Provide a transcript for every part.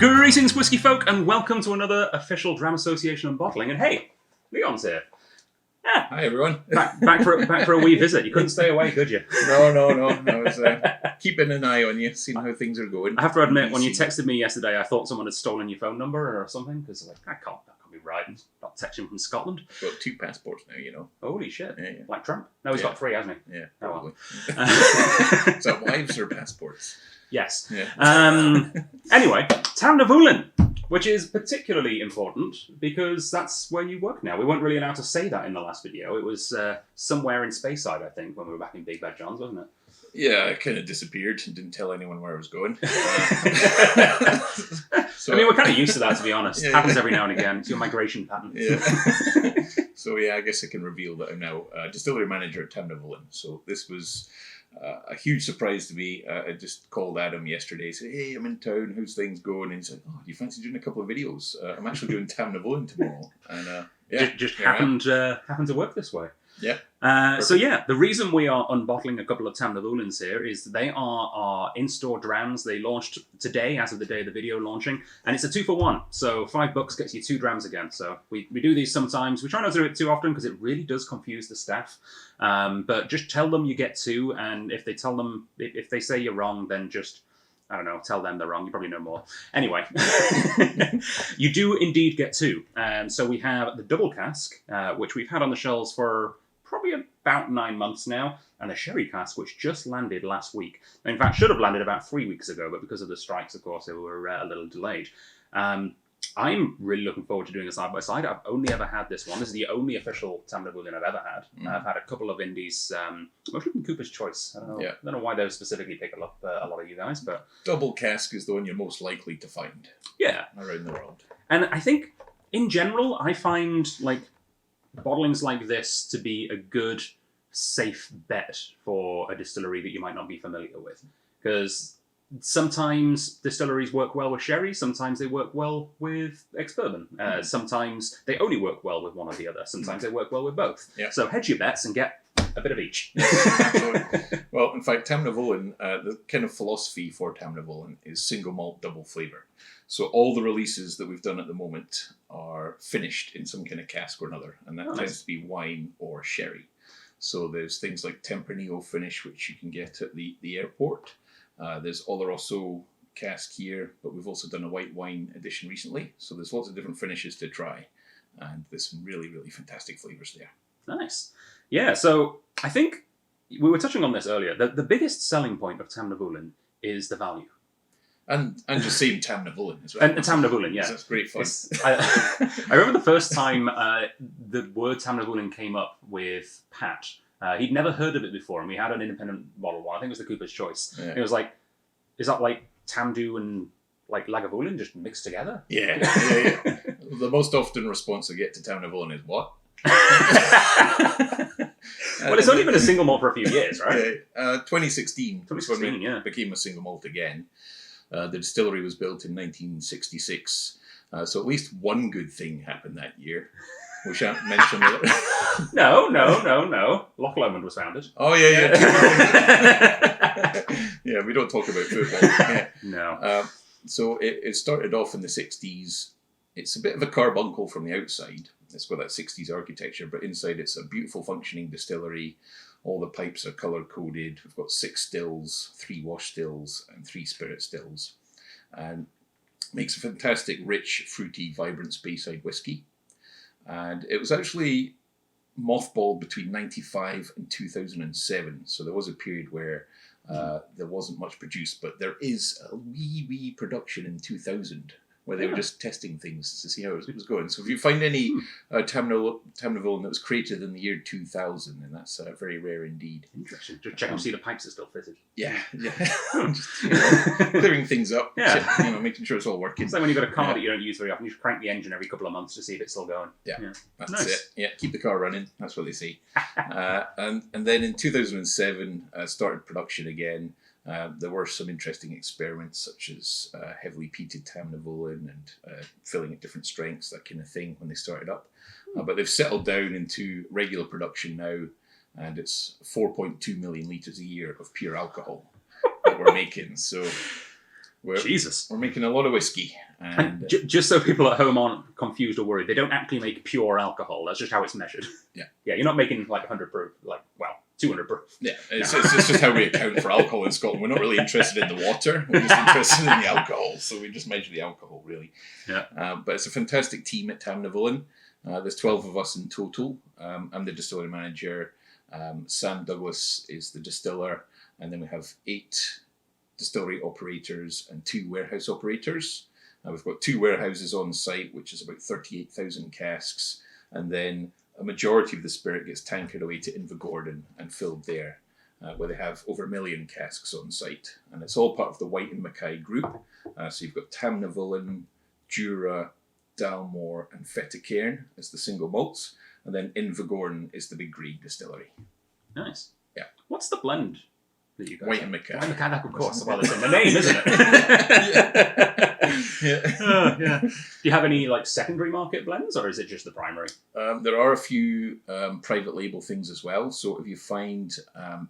Greetings, whiskey folk, and welcome to another official Dram Association Unbottling. And hey, Leon's here. Yeah. Hi, everyone. Back for a wee visit. You couldn't stay away, could you? No. I was keeping an eye on you, seeing how things are going. I have to admit, when you texted me yesterday, I thought someone had stolen your phone number or something, because that can't be right. I'm not texting from Scotland. I've got 2 passports now, you know. Holy shit. Yeah. Like Trump. No, he's got 3, hasn't he? Yeah, probably. Is that wives or passports? Yes. Yeah. Anyway, Tamnavulin, which is particularly important because that's where you work now. We weren't really allowed to say that in the last video. It was somewhere in Speyside, I think, when we were back in Big Bad John's, wasn't it? Yeah, I kind of disappeared and didn't tell anyone where I was going. So, I mean, we're kind of used to that, to be honest. Yeah. Happens every now and again. It's your migration pattern. Yeah. So, yeah, I guess I can reveal that I'm now distillery manager at Tamnavulin. So this was a huge surprise to me. I just called Adam yesterday, said, hey, I'm in town, how's things going? And he said, oh, do you fancy doing a couple of videos? I'm actually doing Tamnavulin tomorrow. And just happened to work this way. Yeah. So yeah, the reason we are unbottling a couple of Tamnavulins here is they are our in-store drams. They launched today, as of the day of the video launching, and it's a 2-for-1. So $5 gets you 2 drams again. So we do these sometimes. We try not to do it too often because it really does confuse the staff. But just tell them you get 2, and if they say you're wrong, then just, I don't know, tell them they're wrong. You probably know more. Anyway, you do indeed get 2. So we have the double cask, which we've had on the shelves for probably about 9 months now, and the sherry cask, which just landed last week. In fact, should have landed about 3 weeks ago, but because of the strikes, of course, they were a little delayed. I'm really looking forward to doing a side-by-side. I've only ever had this one. This is the only official Tamnavulin I've ever had. I've had a couple of indies, mostly from Cooper's Choice. I don't know why those specifically pick up a lot of you guys, but... Double cask is the one you're most likely to find. Yeah. Around the world. And I think, in general, I find, bottlings like this to be a good, safe bet for a distillery that you might not be familiar with. Because sometimes distilleries work well with sherry, sometimes they work well with ex-bourbon. Sometimes they only work well with one or the other. Sometimes they work well with both. Yeah. So hedge your bets and get a bit of each. Absolutely. Well, in fact, Tamnavulin, the kind of philosophy for Tamnavulin is single malt, double flavour. So all the releases that we've done at the moment are finished in some kind of cask or another, and that tends to be wine or sherry. So there's things like Tempranillo finish, which you can get at the airport. There's Oloroso cask here, but we've also done a white wine edition recently. So there's lots of different finishes to try, and there's some really, really fantastic flavours there. Nice. Yeah, so I think we were touching on this earlier. The biggest selling point of Tamnavulin is the value. And just saying Tamnavulin as well. And Tamnavulin, yeah. That's great fun. I remember the first time the word Tamnavulin came up with Pat. He'd never heard of it before, and we had an independent bottle one. I think it was the Cooper's Choice. Yeah. It was like, is that like Tamdu and like Lagavulin just mixed together? Yeah. The most often response I get to Tamnavulin is, what? Well, it's only been a single malt for a few years, right? 2016 was when it yeah. became a single malt again. The distillery was built in 1966, so at least one good thing happened that year. We shan't mention that. No. Loch Lomond was founded. Oh, yeah. Yeah, we don't talk about football. Yeah. No. So it started off in the 60s. It's a bit of a carbuncle from the outside. It's got that 60s architecture, but inside it's a beautiful functioning distillery. All the pipes are colour-coded. We've got 6 stills, 3 wash stills, and 3 spirit stills. And makes a fantastic, rich, fruity, vibrant Speyside whiskey. And it was actually mothballed between 95 and 2007. So there was a period where there wasn't much produced, but there is a wee production in 2000 where they were just testing things to see how it was going. So if you find any Tamnavulin that was created in the year 2000, then that's very rare indeed. Interesting. Just check and see the pipes are still fitted. Yeah. Just, clearing things up. Yeah. Making sure it's all working. It's like when you've got a car that you don't use very often, you should crank the engine every couple of months to see if it's still going. Yeah. That's nice. it. Yeah, keep the car running. That's what they say. And then in 2007, started production again. There were some interesting experiments, such as heavily peated Tamnavulin and filling at different strengths, that kind of thing, when they started up. But they've settled down into regular production now, and it's 4.2 million litres a year of pure alcohol that we're making. So Jesus. We're making a lot of whiskey. And just so people at home aren't confused or worried, they don't actually make pure alcohol. That's just how it's measured. Yeah. Yeah, you're not making like 100 proof, 200 proof. Yeah, it's just how we account for alcohol in Scotland. We're not really interested in the water. We're just interested in the alcohol. So we just measure the alcohol, really. Yeah. But it's a fantastic team at Tamnavulin. There's 12 of us in total. I'm the distillery manager. Sam Douglas is the distiller. And then we have 8 distillery operators and 2 warehouse operators. We've got 2 warehouses on site, which is about 38,000 casks. And then a majority of the spirit gets tankered away to Invergordon and filled there, where they have over 1 million casks on site. And it's all part of the White and Mackay group. So you've got Tamnavulin, Jura, Dalmore and Fettercairn as the single malts. And then Invergordon is the big green distillery. Nice. Yeah. What's the blend that you guys White and Mackay. White and Mackay, of course. Well, it's in the name, isn't it? Yeah. Do you have any secondary market blends, or is it just the primary? There are a few private label things as well. So if you find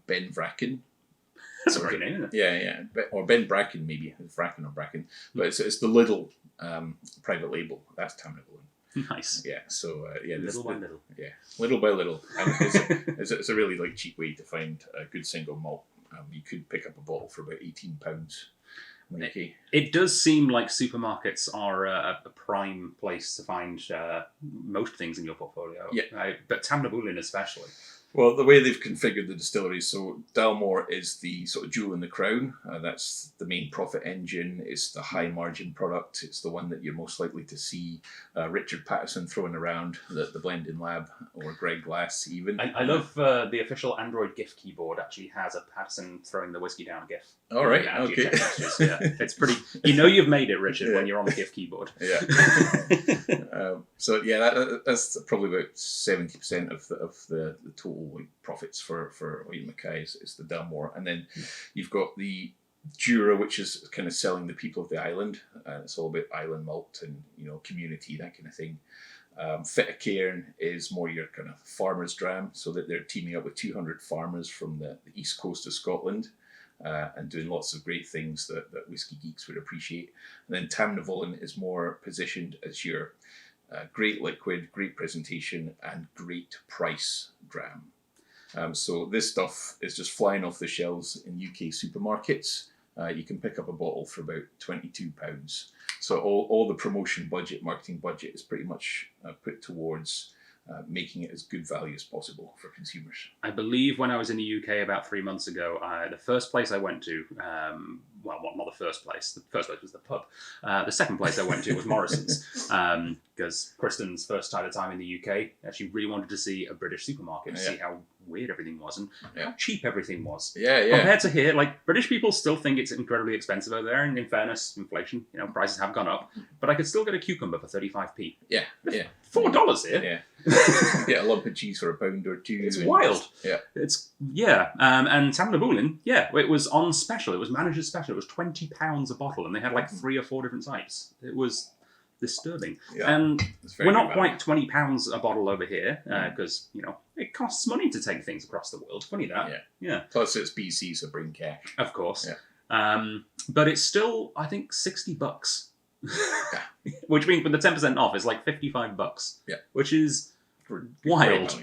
Ben Vracken, that's a great name, isn't it? Yeah. Or Ben Bracken, maybe. It's Vracken or Bracken. But it's the little private label. That's Tamnavulin. Nice. Yeah. So little by little. Yeah, little by little. And it's a really cheap way to find a good single malt. You could pick up a bottle for about £18. Okay. It does seem like supermarkets are a prime place to find most things in your portfolio. Yeah. But Tamnavulin especially. Well, the way they've configured the distillery, so Dalmore is the sort of jewel in the crown. That's the main profit engine. It's the high margin product. It's the one that you're most likely to see Richard Pattison throwing around the blending lab, or Greg Glass even. I love the official Android GIF keyboard actually has a Pattison throwing the whiskey down GIF. All right, Yeah, okay. Yeah, it's pretty. You've made it, Richard, when you're on the GIF keyboard. Yeah. That's probably about 70% of the total profits for White Mackay is the Dalmore, and then you've got the Jura, which is kind of selling the people of the island. It's all about island malt and community, that kind of thing. Fettercairn is more your kind of farmers' dram, so that they're teaming up with 200 farmers from the east coast of Scotland. And doing lots of great things that whiskey geeks would appreciate. And then Tamnavulin is more positioned as your great liquid, great presentation, and great price dram. So this stuff is just flying off the shelves in UK supermarkets. You can pick up a bottle for about £22. So all the promotion budget, marketing budget is pretty much put towards making it as good value as possible for consumers. I believe when I was in the UK about 3 months ago, the first place I went to, not the first place. The first place was the pub. The second place I went to was Morrison's, because Kristen's first time in the UK, she really wanted to see a British supermarket to see how weird everything was and how cheap everything was. Yeah. Compared to here, British people still think it's incredibly expensive over there, and in fairness, inflation, prices have gone up, but I could still get a cucumber for 35p. Yeah. $4 here. Yeah. You get a lump of cheese for £1 or £2. It's wild. Yeah. And Tamnavulin, it was on special. It was manager's special. It was £20 a bottle, and they had 3 or 4 different types. It was disturbing. Yeah. And we're not quite £20 a bottle over here, because it costs money to take things across the world. Funny that. Yeah. Plus it's BC, so bring cash. Of course. Yeah. But it's still, I think, $60. Which means with the 10% off, it's $55. Yeah. Which is wild.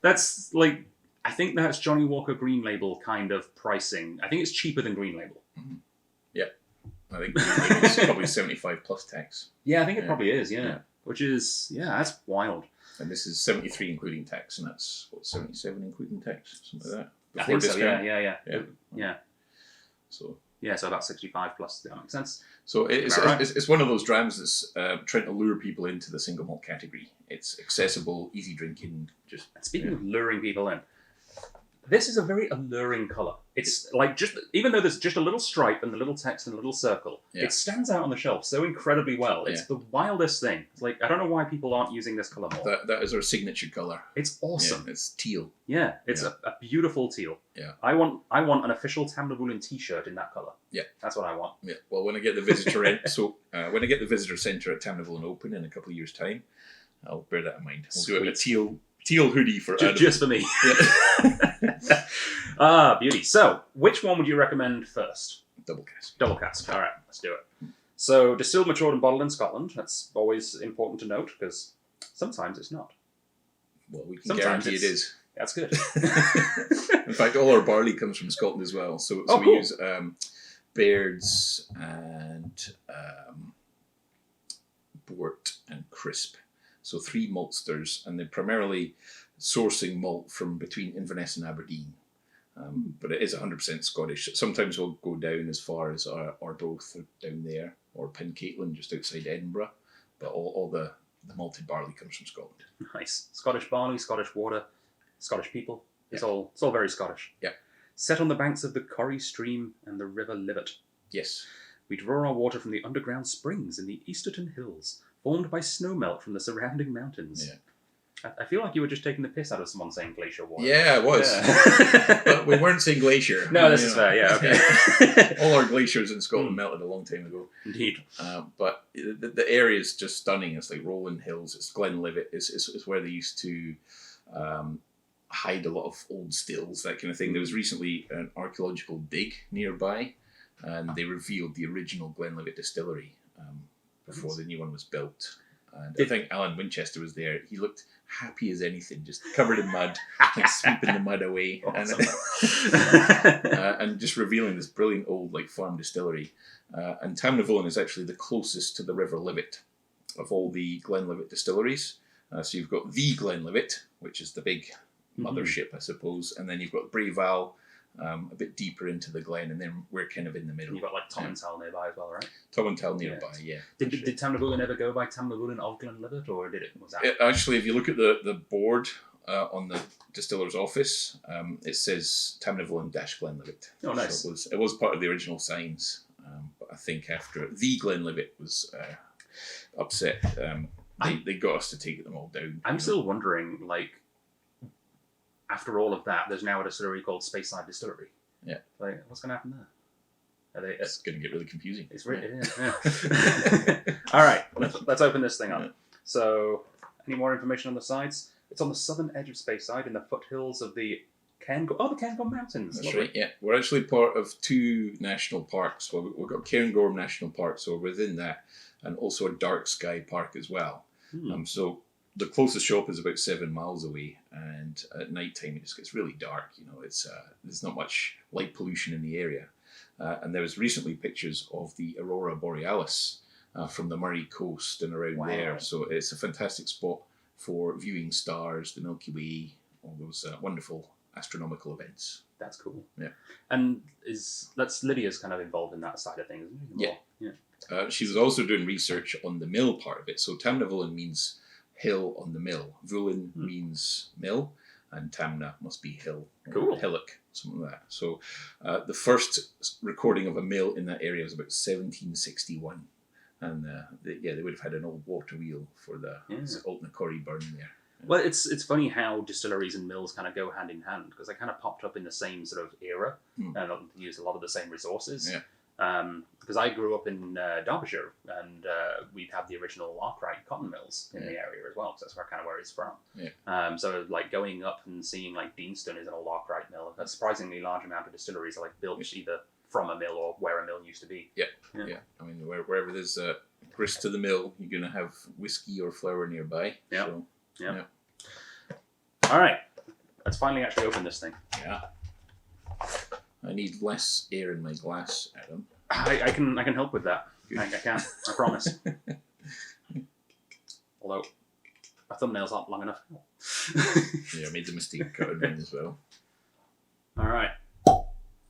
That's I think that's Johnny Walker Green Label kind of pricing. I think it's cheaper than Green Label. Mm-hmm. Yeah. I think Green Label's probably 75 plus tax. Yeah, I think it probably is, Which is, that's wild. And this is 73 including tax, and that's, 77 including tax? Something like that. Before I think discount. So, yeah. So... Yeah, so about 65 plus, that makes sense. So it's one of those drams that's trying to lure people into the single malt category. It's accessible, easy drinking. Speaking of luring people in, this is a very alluring colour. It's even though there's just a little stripe and the little text and a little circle, it stands out on the shelf so incredibly well. It's the wildest thing. It's I don't know why people aren't using this colour more. That is our signature colour. It's awesome. Yeah, it's teal. Yeah, it's a beautiful teal. Yeah. I want an official Tamnavulin t-shirt in that colour. Yeah. That's what I want. Yeah. Well, when I get the visitor when I get the visitor centre at Tamnavulin open in a couple of years' time, I'll bear that in mind. We'll do a teal hoodie for just for me. Beauty. So, which one would you recommend first? Double cask. Double cask. All right, let's do it. So, distilled, matured, and bottled in Scotland. That's always important to note because sometimes it's not. Well, we can Sometimes guarantee it is. That's good. In fact, all our barley comes from Scotland as well. So Oh, we cool. use Baird's and Bort and Crisp. So 3 maltsters, and they're primarily sourcing malt from between Inverness and Aberdeen. But it is 100% Scottish. Sometimes we'll go down as far as Arbroath down there, or Pincaitlin just outside Edinburgh. But all the malted barley comes from Scotland. Nice. Scottish barley, Scottish water, Scottish people. It's Yeah. all very Scottish. Yeah. Set on the banks of the Corrie stream and the River Livet. Yes. We draw our water from the underground springs in the Easterton Hills, formed by snowmelt from the surrounding mountains. Yeah. I feel like you were just taking the piss out of someone saying glacier water. Yeah, it was. Yeah. But we weren't saying glacier. No, this is fair. Yeah, okay. All our glaciers in Scotland melted a long time ago. Indeed. But the area is just stunning. It's like rolling hills. It's Glenlivet. It's where they used to hide a lot of old stills, that kind of thing. There was recently an archaeological dig nearby, and they revealed the original Glenlivet distillery before the new one was built. And I think Alan Winchester was there. He looked happy as anything, just covered in mud, like sweeping the mud away, Awesome. and just revealing this brilliant old like farm distillery. And Tamnavulin is actually the closest to the River Livet of all the Glenlivet distilleries. So you've got the Glenlivet, which is the big mothership, I suppose, and then you've got Brayval, a bit deeper into the Glen, and then we're kind of in the middle. You've got like Tomintoul nearby as well, right? Tomintoul nearby, yeah. Did Tamnavulin ever go by Tamnavulin of Glenlivet, or was that? Actually, if you look at the board on the distiller's office, it says Tamnavulin-Glenlivet. Oh, nice. So it was part of the original signs, but I think after the Glenlivet was upset, they got us to take them all down. I'm still wondering, like, after all of that, there's now a distillery called Speyside Distillery. Yeah. Like, what's going to happen there? It's going to get really confusing. It's really, yeah. All right, let's open this thing up. Yeah. So, any more information on the sides? It's on the southern edge of Speyside in the foothills of the Cairngorm Mountains. That's Lovely. right, yeah. We're actually part of 2 national parks. Well, we've got Cairngorm National Park, so we're within that, and also a Dark Sky Park as well. So the closest shop is about 7 miles away, and at night time it just gets really dark. It's there's not much light pollution in the area. And there was recently pictures of the Aurora Borealis from the Murray Coast and around there. So it's a fantastic spot for viewing stars, the Milky Way, all those wonderful astronomical events. That's cool. Yeah. And that's Lydia's kind of involved in that side of things, isn't it? Yeah. Yeah. She was also doing research on the mill part of it. So Tamnavulin means hill on the mill. Vulin means mill, and Tamna must be hill, Cool. hillock, something like that. So the first recording of a mill in that area was about 1761. And they would have had an old water wheel for the Altnacorrie burn there. Well, it's funny how distilleries and mills kind of go hand in hand, because they kind of popped up in the same sort of era and used a lot of the same resources. Yeah. Because I grew up in Derbyshire, and we'd have the original Arkwright cotton mills in the area as well, because that's where it's from. Yeah. So like going up and seeing like Deanston is an old Arkwright mill. A surprisingly large amount of distilleries are like built either from a mill or where a mill used to be. Yeah. I mean, wherever there's grist to the mill, you're going to have whiskey or flour nearby. Yeah. So, yeah. All right, let's finally actually open this thing. Yeah. I need less air in my glass, Adam. I can help with that. I can. I promise. Although my thumbnails aren't long enough. Yeah, I made the mistake of cutting mine as well. All right,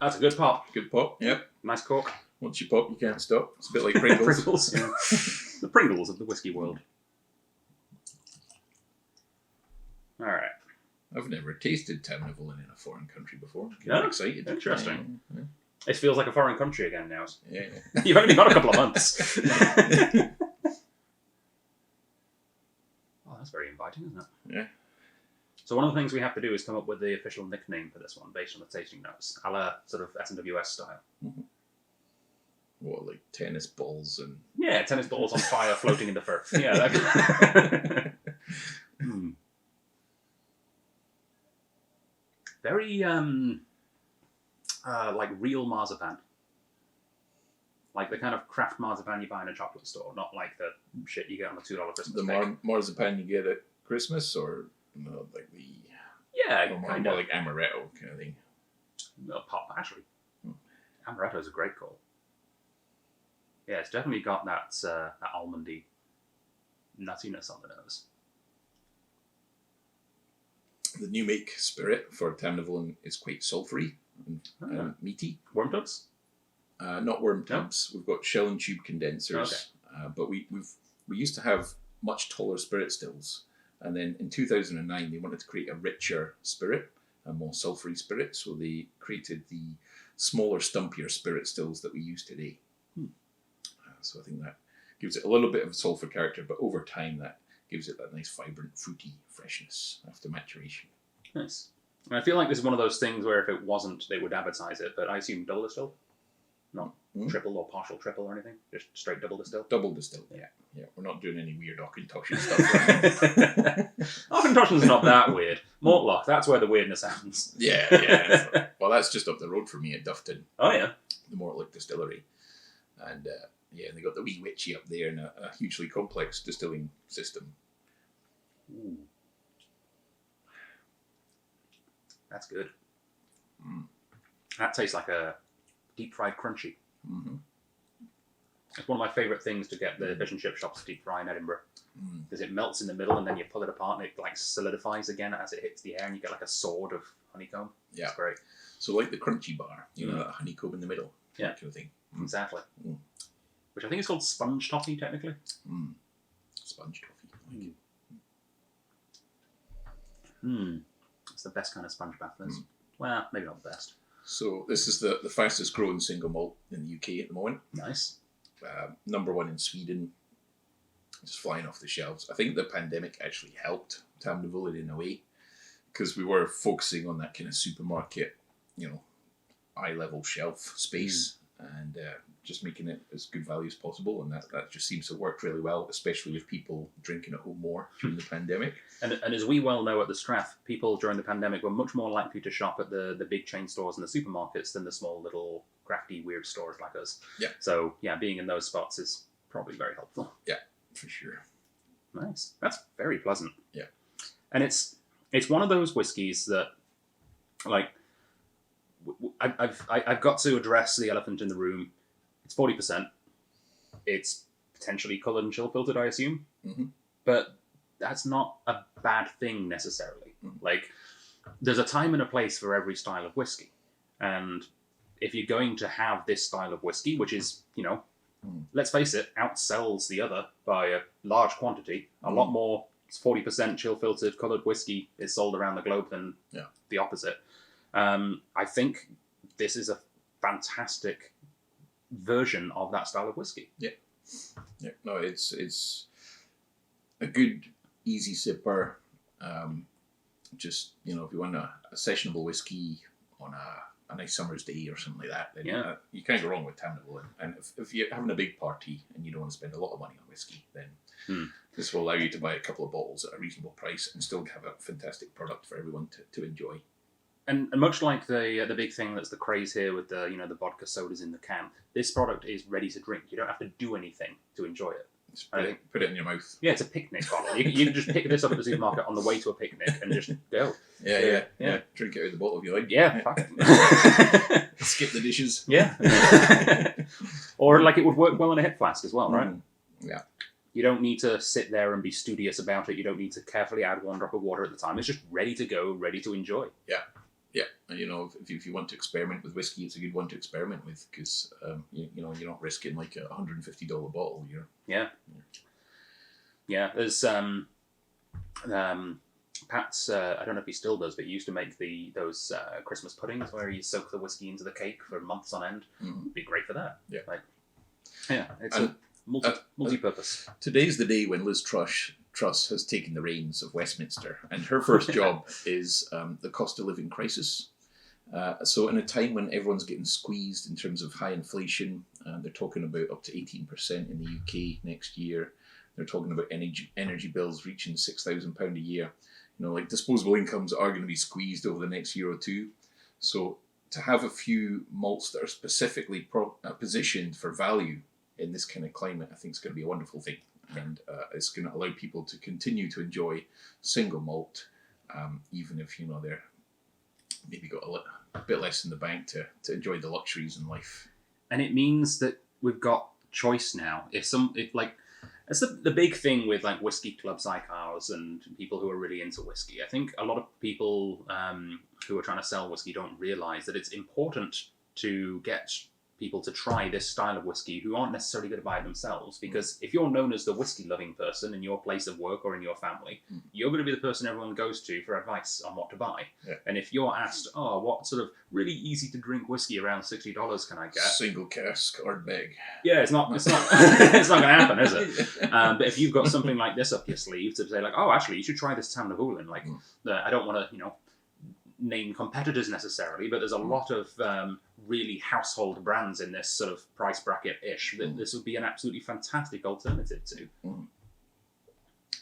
that's a good pop. Good pop. Yep. Nice cork. Once you pop, you can't stop. It's a bit like Pringles. Pringles. Yeah. The Pringles of the whiskey world. All right. I've never tasted Tamnavulin in a foreign country before. Yeah? I'm excited. Interesting. Yeah. It feels like a foreign country again now. Yeah. You've only got a couple of months. Oh, that's very inviting, isn't it? Yeah. So one of the things we have to do is come up with the official nickname for this one based on the tasting notes, a la sort of SNWS style. Mm-hmm. What, like tennis balls and... Yeah, tennis balls on fire floating in the firth. Yeah. That... Very, like real marzipan. Like the kind of craft marzipan you buy in a chocolate store, not like the shit you get on a $2 Christmas The cake. marzipan you get at Christmas, or like the Yeah, more kind of. like amaretto kind of thing. No, pop, actually. Amaretto is a great call. Yeah, it's definitely got that almondy nuttiness on the nose. The new make spirit for Tamnavulin is quite sulphury and meaty. Worm tubs? Not worm tubs. We've got shell and tube condensers, but we used to have much taller spirit stills, and then in 2009 they wanted to create a richer spirit, a more sulphury spirit, so they created the smaller, stumpier spirit stills that we use today. So I think that gives it a little bit of sulphur character, but over time that gives it that nice, vibrant, fruity freshness after maturation. Nice. And I feel like this is one of those things where if it wasn't, they would advertise it, but I assume double distill? Not triple or partial triple or anything? Just straight double distill? Double distill. Yeah. We're not doing any weird Auchentoshan stuff. Auchentoshan's not that weird. Mortlock, that's where the weirdness happens. Yeah. Well, that's just up the road from me at Dufton. Oh, yeah? The Mortlock Distillery. And they got the wee witchy up there and a hugely complex distilling system. Ooh. That's good. That tastes like a deep fried crunchy. Mm-hmm. It's one of my favourite things to get the fish and chip shops to deep fry in Edinburgh. Because it melts in the middle and then you pull it apart and it like solidifies again as it hits the air and you get like a sword of honeycomb. Yeah. It's great. So like the crunchy bar, that honeycomb in the middle. Yeah. That kind of thing. Exactly. Which I think is called sponge toffee, technically. Sponge toffee. It's the best kind of sponge bath. Well, maybe not the best. So this is the fastest growing single malt in the UK at the moment. Nice. Number one in Sweden. Just flying off the shelves. I think the pandemic actually helped Tamnavulin in a way, because we were focusing on that kind of supermarket, eye-level shelf space, and just making it as good value as possible, and that just seems to work really well, especially with people drinking at home more during the pandemic. And as we well know at the Strath, people during the pandemic were much more likely to shop at the big chain stores and the supermarkets than the small little crafty weird stores like us. Yeah. So yeah, being in those spots is probably very helpful. Yeah, for sure. Nice. That's very pleasant. Yeah. And it's one of those whiskies that, like, I've got to address the elephant in the room. It's 40%. It's potentially coloured and chill filtered, I assume. But that's not a bad thing necessarily. Like, there's a time and a place for every style of whiskey. And if you're going to have this style of whiskey, which is, let's face it, outsells the other by a large quantity, a lot more 40% chill filtered coloured whiskey is sold around the globe than the opposite. I think this is a fantastic version of that style of whiskey. Yeah. No, it's a good, easy sipper. Just if you want a sessionable whiskey on a nice summer's day or something like that, then you can't go wrong with Tamnavulin. And if you're having a big party and you don't want to spend a lot of money on whiskey, then this will allow you to buy a couple of bottles at a reasonable price and still have a fantastic product for everyone to enjoy. And much like the big thing that's the craze here with the the vodka sodas in the can, this product is ready to drink. You don't have to do anything to enjoy it. Just put it in your mouth. Yeah, it's a picnic bottle. You can just pick this up at the supermarket on the way to a picnic and just go. Yeah. Drink it out of the bottle if you like. Yeah, fuck it. Skip the dishes. Yeah. Or like it would work well in a hip flask as well, right? Yeah. You don't need to sit there and be studious about it. You don't need to carefully add one drop of water at the time. It's just ready to go, ready to enjoy. Yeah. And if you want to experiment with whiskey, it's a good one to experiment with because you're not risking like a $150 bottle. Yeah. There's Pat's. I don't know if he still does, but he used to make those Christmas puddings where you soak the whiskey into the cake for months on end. It'd be great for that. Yeah. It's a multi-purpose. Today's the day when Liz Truss has taken the reins of Westminster, and her first job is the cost of living crisis. So in a time when everyone's getting squeezed in terms of high inflation, they're talking about up to 18% in the UK next year. They're talking about energy bills reaching £6,000 a year. Like disposable incomes are going to be squeezed over the next year or two. So to have a few malts that are specifically positioned for value in this kind of climate, I think is going to be a wonderful thing. And it's going to allow people to continue to enjoy single malt, even if, you know, they're maybe got a bit less in the bank to enjoy the luxuries in life. And it means that we've got choice now. It's the big thing with like whiskey clubs like ours and people who are really into whiskey. I think a lot of people who are trying to sell whiskey don't realise that it's important to get people to try this style of whiskey who aren't necessarily going to buy it themselves. Because if you're known as the whiskey-loving person in your place of work or in your family, you're going to be the person everyone goes to for advice on what to buy. Yeah. And if you're asked, oh, what sort of really easy-to-drink whiskey around $60 can I get? Single cask or bag. Yeah, it's not it's not going to happen, is it? But if you've got something like this up your sleeve to say, like, oh, actually, you should try this Tamnavulin. Like, I don't want to, you know, name competitors necessarily, but there's a lot of really household brands in this sort of price bracket-ish that this would be an absolutely fantastic alternative to.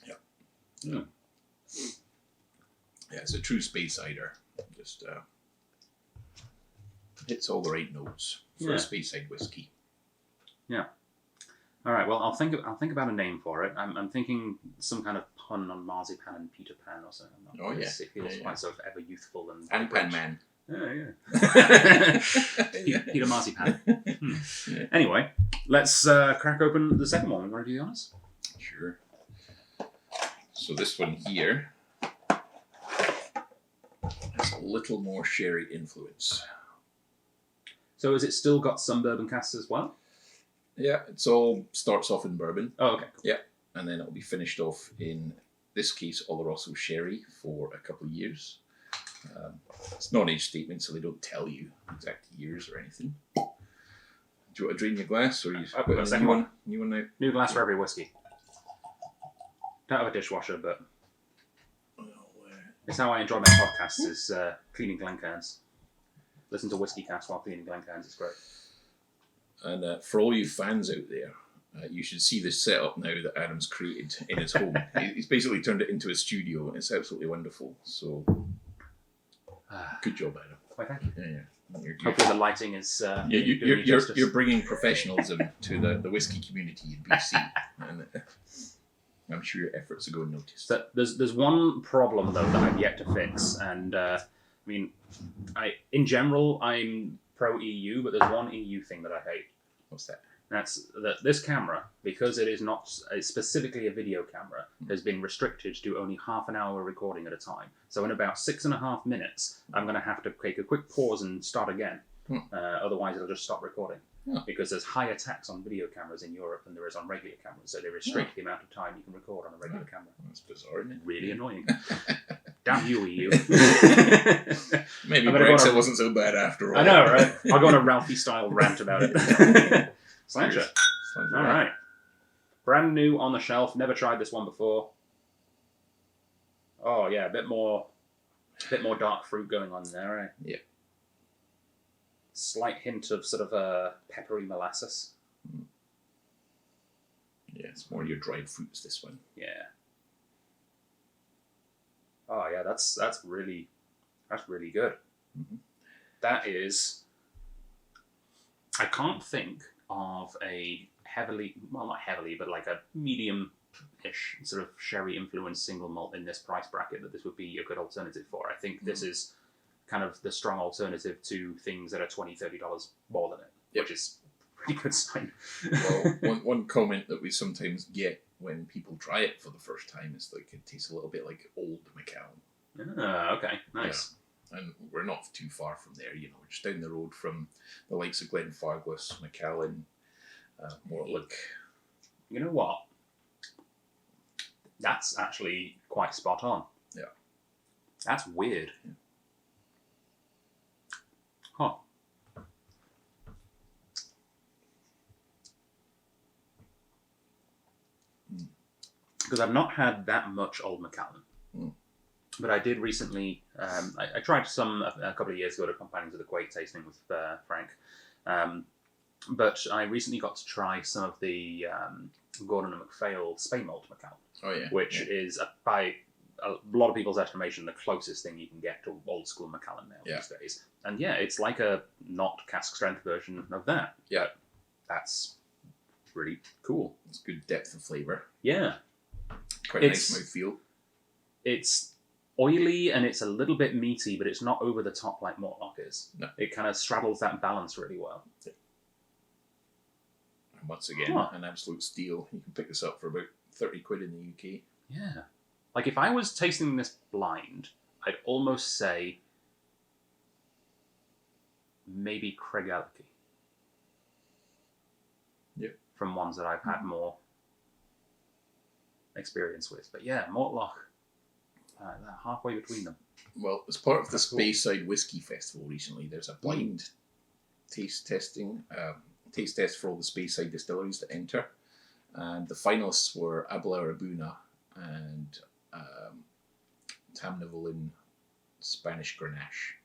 Yeah. Yeah, it's a true space cider. Just hits all the right notes for a Speyside whiskey. Yeah. All right. Well, I'll think about a name for it. I'm thinking some kind of pun on marzipan and Peter Pan or something. It feels quite sort of ever youthful and Pan Man. Yeah. Peter Marzipan. Yeah. Anyway, let's crack open the second one. You want to do the honors? Sure. So this one here has a little more sherry influence. So has it still got some bourbon casks as well? Yeah, it's all starts off in bourbon. Oh, okay. Cool. Yeah, and then it'll be finished off in this case Oloroso sherry for a couple of years. It's not an age statement, so they don't tell you exact years or anything. Do you want to drain your glass, or you put a second one? New one now. New glass for every whiskey. Don't have a dishwasher, but it's how I enjoy my podcasts: is cleaning Glencairns. Listen to whiskey cast while cleaning Glencairns. It's great. And for all you fans out there, you should see this setup now that Adam's created in his home. He's basically turned it into a studio, and it's absolutely wonderful. So, good job, Adam. Why, thank you. Yeah. Hopefully the lighting is. You're bringing professionalism to the whiskey community in BC, and I'm sure your efforts are going noticed. So there's one problem though that I've yet to fix, and I mean, in general I'm pro EU, but there's one EU thing that I hate. What's that? That's that this camera, because it's specifically a video camera, has been restricted to only half an hour recording at a time. So in about 6.5 minutes, I'm going to have to take a quick pause and start again. Otherwise, it'll just stop recording. Because there's higher tax on video cameras in Europe than there is on regular cameras. So they restrict the amount of time you can record on a regular camera. That's bizarre, isn't it? Really annoying. Damn you, EU. Maybe Brexit wasn't so bad after all. I know, right? I'll go on a Ralphie-style rant about it. Slancher. All right. Brand new on the shelf. Never tried this one before. Oh, yeah. A bit more dark fruit going on there, right? Yeah. Slight hint of sort of peppery molasses. Yeah, it's more your dried fruits, this one. Yeah. Oh, yeah. That's really good. Mm-hmm. That is... I can't think of a not heavily, but like a medium-ish sort of sherry-influenced single malt in this price bracket that this would be a good alternative for. I think this is kind of the strong alternative to things that are $20, $30 more than it, which is a pretty good sign. Well, one comment that we sometimes get when people try it for the first time is like it tastes a little bit like old Macallan. Okay, nice. Yeah. And we're not too far from there, you know, we're just down the road from the likes of Glenfarclas, Macallan, Mortlake. You know what? That's actually quite spot on. Yeah. That's weird. Yeah. Huh. Because I've not had that much Old Macallan. But I did recently, I tried some a couple of years ago to Companions of the Quake tasting with Frank. But I recently got to try some of the Gordon and MacPhail Spain Malt Macallan. Oh, yeah. Which is, by a lot of people's estimation, the closest thing you can get to old school Macallan now these days. And yeah, it's like a not cask strength version of that. Yeah. That's really cool. It's good depth of flavour. Yeah. Quite nice mouthfeel. It's oily and it's a little bit meaty, but it's not over the top like Mortlock is. No. It kind of straddles that balance really well. And once again, an absolute steal. You can pick this up for about 30 quid in the UK. Yeah. Like, if I was tasting this blind, I'd almost say maybe Craigellachie. Yeah. From ones that I've had more experience with. But yeah, Mortlock, they're halfway between them. Well, as part of the Speyside Whisky Festival recently, there's a blind taste test for all the Speyside distilleries that enter. And the finalists were Abla Rabuna and Tamnavulin Spanish Grenache.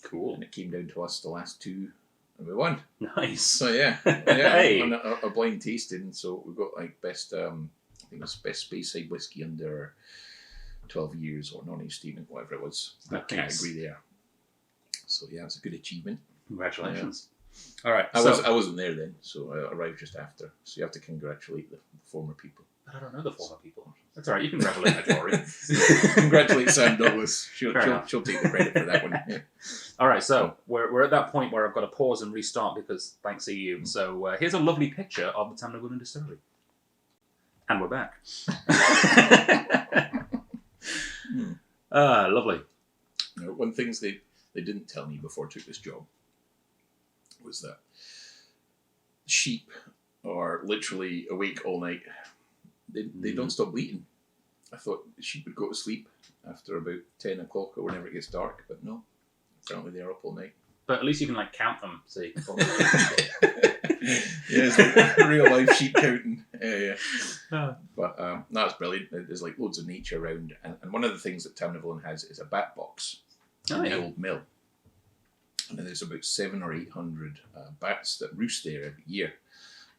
Cool. And it came down to us, the last two, and we won. Nice. So yeah, Hey. on a blind tasting. So we got like best, I think it was best Speyside whiskey under 12 years or non-age statement, whatever it was. That category there. So yeah, it's a good achievement. Congratulations. All right. I wasn't there then, so I arrived just after. So you have to congratulate the former people. But I don't know the former people. That's all right. You can congratulate my Tory. Congratulate Sam Douglas. She'll take the credit for that one. Yeah. All right. So we're at that point where I've got to pause and restart because thanks to you. So here's a lovely picture of the Tamnavulin Distillery. And we're back. Lovely. Now, one thing they didn't tell me before I took this job was that sheep are literally awake all night. They don't stop bleating. I thought sheep would go to sleep after about 10 o'clock or whenever it gets dark, but no. Apparently they're up all night. But at least you can like count them, so you can it's like real life sheep counting. Yeah. But no, it's brilliant. There's like loads of nature around, and one of the things that Tamnavulin has is a bat box in the old mill. And there's about 700 or 800 bats that roost there every year.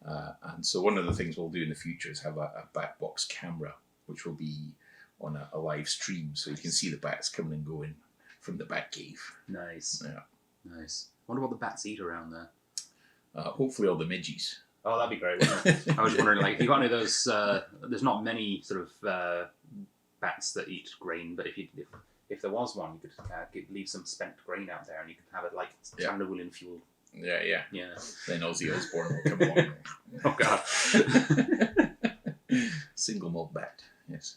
And so one of the things we'll do in the future is have a bat box camera, which will be on a live stream, so you can see the bats coming and going from the bat cave. Nice. Yeah. Nice. I wonder what the bats eat around there. Hopefully all the midgies. Oh, that'd be great, wouldn't it? I was wondering, like, if you got any of those, there's not many sort of bats that eat grain, but if there was one, you could leave some spent grain out there and you could have it like Tamnavulin fuel. Yeah. Then Ozzy Osbourne will come along. Oh, God. Single malt bat, yes.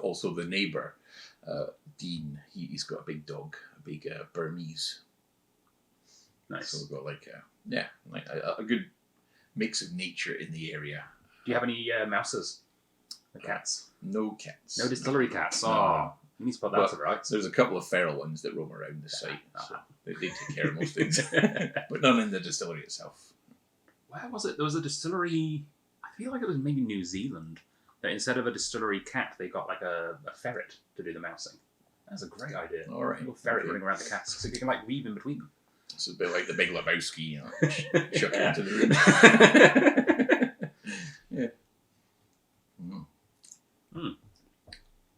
Also, the neighbour, Dean, he's got a big dog, a big Burmese. Nice. So we've got like a good mix of nature in the area. Do you have any mouses? The cats? No cats. No distillery cats? No. Oh, you need to put that to rights. There's a couple of feral ones that roam around the site, so they take care of most things. But none in the distillery itself. Where was it? There was a distillery, I feel like it was maybe New Zealand, that instead of a distillery cat, they got like a ferret to do the mousing. That's a great idea. All right. A little ferret running around the casks, so you can like weave in between them. It's a bit like the Big Lebowski, chuck it into the room. Yeah.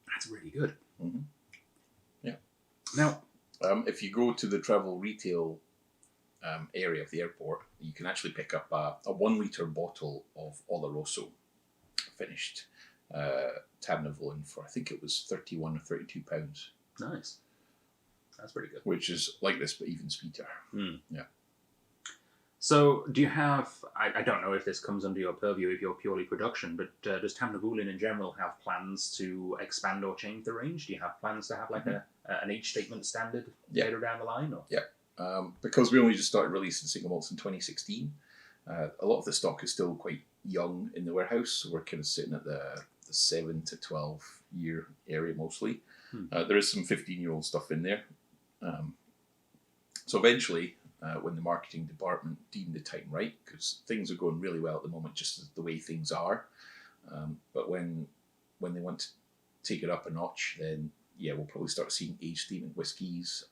That's really good. Mm-hmm. Yeah. Now, if you go to the travel retail area of the airport, you can actually pick up a 1 litre bottle of Oloroso finished Tamnavulin for, I think it was £31 or £32. Nice. That's pretty good. Which is like this, but even sweeter. Yeah. So, do you have, I don't know if this comes under your purview if you're purely production, but does Tamnavulin in general have plans to expand or change the range? Do you have plans to have like an age statement standard later down the line? Or? Yeah. Because we only just started releasing single malts in 2016, a lot of the stock is still quite young in the warehouse, so we're kind of sitting at the 7 to 12 year area mostly. There is some 15-year-old stuff in there. So eventually, when the marketing department deemed the time right, because things are going really well at the moment, just the way things are. But when they want to take it up a notch, then we'll probably start seeing age statement whiskies,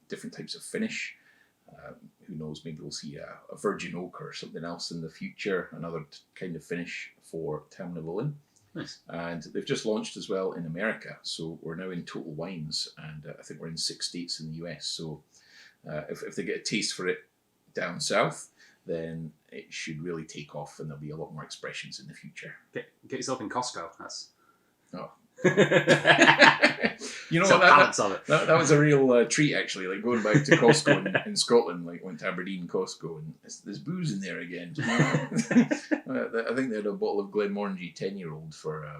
different types of finish. Who knows? Maybe we'll see a virgin oak or something else in the future, another kind of finish for Tamnavulin. Nice. And they've just launched as well in America. So we're now in Total Wines, and I think we're in 6 states in the US. So if they get a taste for it down south, then it should really take off, and there'll be a lot more expressions in the future. Get yourself in Costco. That's... Oh. You know what? That was a real treat, actually. Like going back to Costco in Scotland, like went to Aberdeen Costco, and there's booze in there again. I think they had a bottle of Glenmorangie 10-year-old for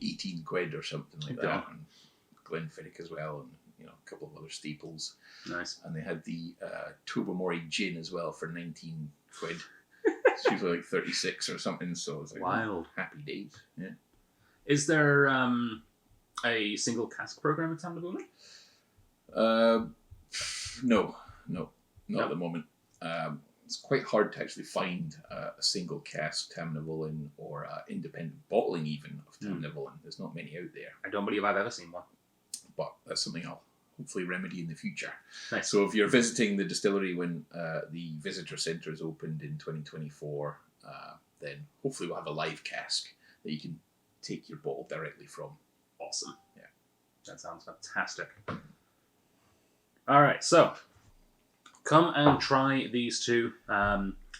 18 quid or something like that, and Glenfiddich as well, and a couple of other staples. Nice. And they had the Tobermory gin as well for 19 quid. It's usually like 36 or something. So it's like wild. Happy days. Yeah. Is there a single cask program at Tamnavulin? No, not at the moment. It's quite hard to actually find a single cask Tamnavulin or independent bottling even of Tamnavulin. There's not many out there. I don't believe I've ever seen one. But that's something I'll hopefully remedy in the future. Nice. So if you're visiting the distillery when the visitor centre is opened in 2024, then hopefully we'll have a live cask that you can take your bottle directly from. Awesome. Yeah. That sounds fantastic. All right, so come and try these two.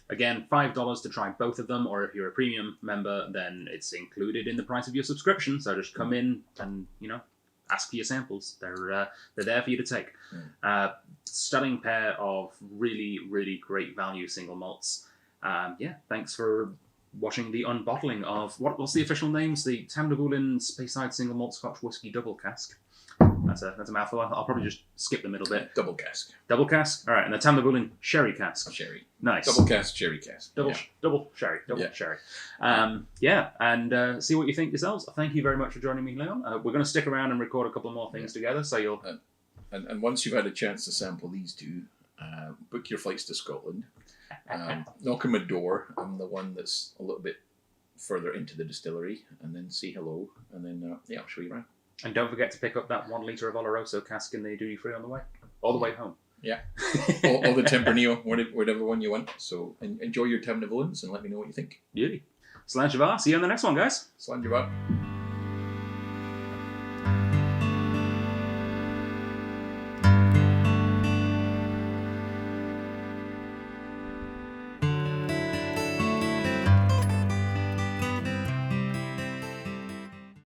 Again, $5 to try both of them, or if you're a premium member, then it's included in the price of your subscription. So just come in and, ask for your samples. They're there for you to take. Stunning pair of really, really great value single malts. Thanks for watching the unbottling of what's the official names? The Tamnavulin Speyside Single Malt Scotch Whisky Double Cask. That's a mouthful. I'll probably just skip the middle bit. Double cask. Double cask. All right, and the Tamnavulin Sherry Cask. Sherry. Nice. Double cask, sherry cask. Double sherry. And see what you think yourselves. Thank you very much for joining me, Leon. We're going to stick around and record a couple more things together, so you'll... And once you've had a chance to sample these two, book your flights to Scotland. Knock on my door. I'm the one that's a little bit further into the distillery, and then say hello, and then I'll show you around. And don't forget to pick up that 1 litre of Oloroso cask in the duty free on the way, all the way home. Yeah, all the Tempranillo, whatever one you want. So enjoy your Tamnavulins and let me know what you think. Beauty. Slanjavar. See you on the next one, guys. Slanjavar.